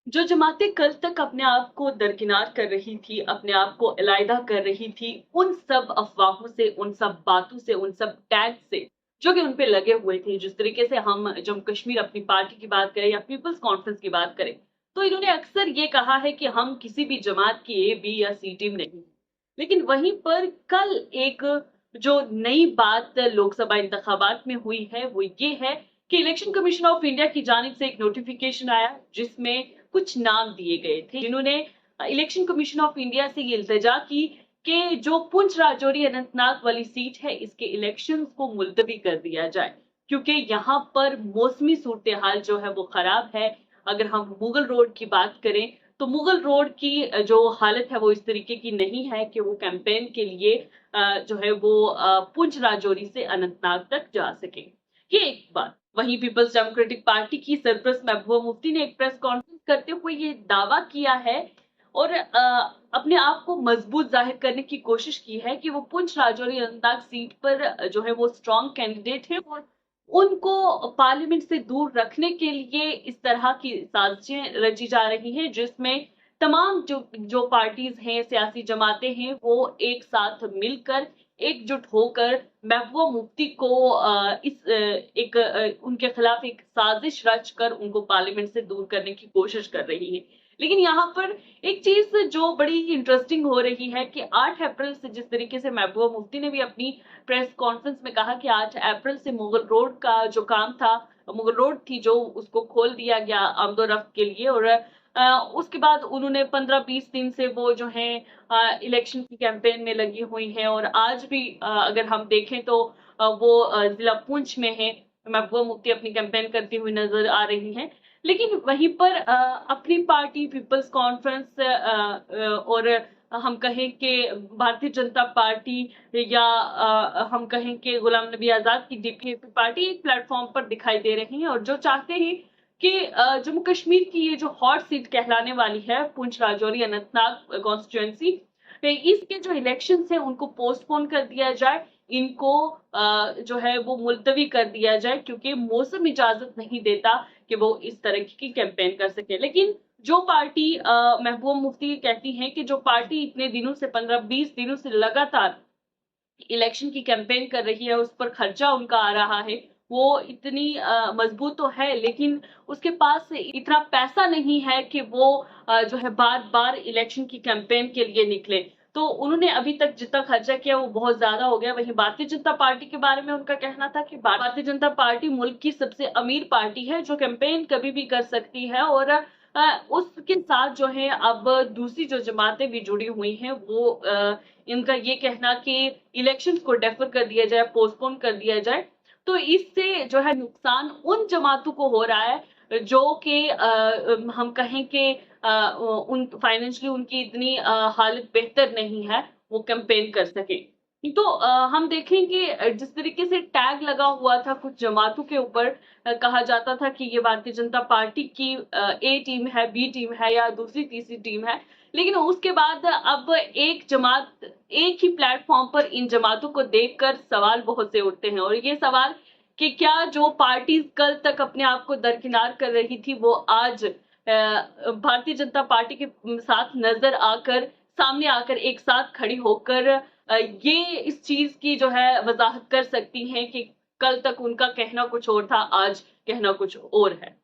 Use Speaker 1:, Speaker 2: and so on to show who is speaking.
Speaker 1: जो जमातें कल तक अपने आप को दरकिनार कर रही थी, अपने आप को अलहदा कर रही थी, उन सब अफवाहों से, उन सब बातों से, उन सब टैग से जो कि उन पे लगे हुए थे। जिस तरीके से हम जम्मू कश्मीर अपनी पार्टी की बात करें या पीपल्स कॉन्फ्रेंस की बात करें, तो इन्होंने अक्सर ये कहा है कि हम किसी भी जमात की ए, बी या सी टीम नहीं। लेकिन वहीं पर कल एक जो नई बात लोकसभा इंतखाबात में हुई है वो ये है कि इलेक्शन कमीशन ऑफ इंडिया की जानिब से एक नोटिफिकेशन आया जिसमें कुछ नाम दिए गए थे, जिन्होंने इलेक्शन कमीशन ऑफ इंडिया से ये इल्तिजा की कि जो पुंछ राजौरी अनंतनाग वाली सीट है इसके इलेक्शंस को मुलतवी कर दिया जाए, क्योंकि यहाँ पर मौसमी सूरत हाल जो है वो खराब है। अगर हम मुगल रोड की बात करें तो मुगल रोड की जो हालत है वो इस तरीके की नहीं है कि वो कैंपेन के लिए जो है वो पुंछ राजौरी से अनंतनाग तक जा सके। ये एक बात। वहीं पीपल्स डेमोक्रेटिक पार्टी की सरपरस्त महबूबा मुफ्ती ने एक प्रेस कॉन्फ्रेंस करते हुए ये दावा किया है और अपने आप को मजबूत जाहिर करने की कोशिश की है कि वो पुंछ राजौरी अनंतनाग सीट पर जो है वो स्ट्रॉन्ग कैंडिडेट है और उनको पार्लियामेंट से दूर रखने के लिए इस तरह की साजिशें रची जा रही हैं, जिसमें तमाम जो पार्टीज हैं, सियासी जमातें हैं, वो एक साथ मिलकर एकजुट होकर महबूबा मुफ्ती को उनके खिलाफ एक साजिश रच कर उनको पार्लियामेंट से दूर करने की कोशिश कर रही है। लेकिन यहाँ पर एक चीज जो बड़ी इंटरेस्टिंग हो रही है कि 8 अप्रैल से, जिस तरीके से महबूबा मुफ्ती ने भी अपनी प्रेस कॉन्फ्रेंस में कहा कि 8 अप्रैल से मुगल रोड का जो काम था, मुगल रोड थी जो, उसको खोल दिया गया आमदोरफ्त के लिए और उसके बाद उन्होंने 15-20 दिन से वो जो है इलेक्शन की कैंपेन में लगी हुई हैं और आज भी अगर हम देखें तो वो जिला पुंछ में है। महबूबा मुफ्ती अपनी कैंपेन करती हुई नजर आ रही हैं। लेकिन वहीं पर अपनी पार्टी पीपल्स कॉन्फ्रेंस और हम कहें कि भारतीय जनता पार्टी या हम कहें कि गुलाम नबी आजाद की डीपीएपी पार्टी एक प्लेटफॉर्म पर दिखाई दे रही हैं और जो चाहते हैं कि जम्मू कश्मीर की ये जो हॉट सीट कहलाने वाली है पुंछ राजौरी अनंतनाग कॉन्स्टिट्यूएंसी, इसके जो इलेक्शन है उनको पोस्टपोन कर दिया जाए, इनको जो है वो मुलतवी कर दिया जाए, क्योंकि मौसम इजाजत नहीं देता कि वो इस तरह की कैंपेन कर सके। लेकिन जो पार्टी महबूबा मुफ्ती कहती हैं कि जो पार्टी इतने दिनों से 15-20 दिनों से लगातार इलेक्शन की कैंपेन कर रही है, उस पर खर्चा उनका आ रहा है, वो इतनी मजबूत तो है लेकिन उसके पास इतना पैसा नहीं है कि वो जो है बार बार इलेक्शन की कैंपेन के लिए निकले। तो उन्होंने अभी तक जितना खर्चा किया वो बहुत ज्यादा हो गया। वहीं भारतीय जनता पार्टी के बारे में उनका कहना था कि भारतीय जनता पार्टी मुल्क की सबसे अमीर पार्टी है जो कैंपेन कभी भी कर सकती है और उसके साथ जो है अब दूसरी जो जमातें भी जुड़ी हुई हैं वो इनका ये कहना कि इलेक्शंस को डेफर कर दिया जाए, पोस्टपोन कर दिया जाए, तो इससे जो है नुकसान उन जमातों को हो रहा है जो कि हम कहें कि उन फाइनेंशियली उनकी इतनी हालत बेहतर नहीं है वो कैंपेन कर सके। तो हम देखें कि जिस तरीके से टैग लगा हुआ था कुछ जमातों के ऊपर, कहा जाता था कि ये भारतीय जनता पार्टी की ए टीम है, बी टीम है या दूसरी तीसरी टीम है, लेकिन उसके बाद अब एक जमात, एक ही प्लेटफॉर्म पर इन जमातों को देखकर सवाल बहुत से उठते हैं और ये सवाल कि क्या जो पार्टी कल तक अपने आप को दरकिनार कर रही थी वो आज भारतीय जनता पार्टी के साथ नजर आकर, सामने आकर एक साथ खड़ी होकर ये इस चीज की जो है वजाहत कर सकती हैं कि कल तक उनका कहना कुछ और था, आज कहना कुछ और है।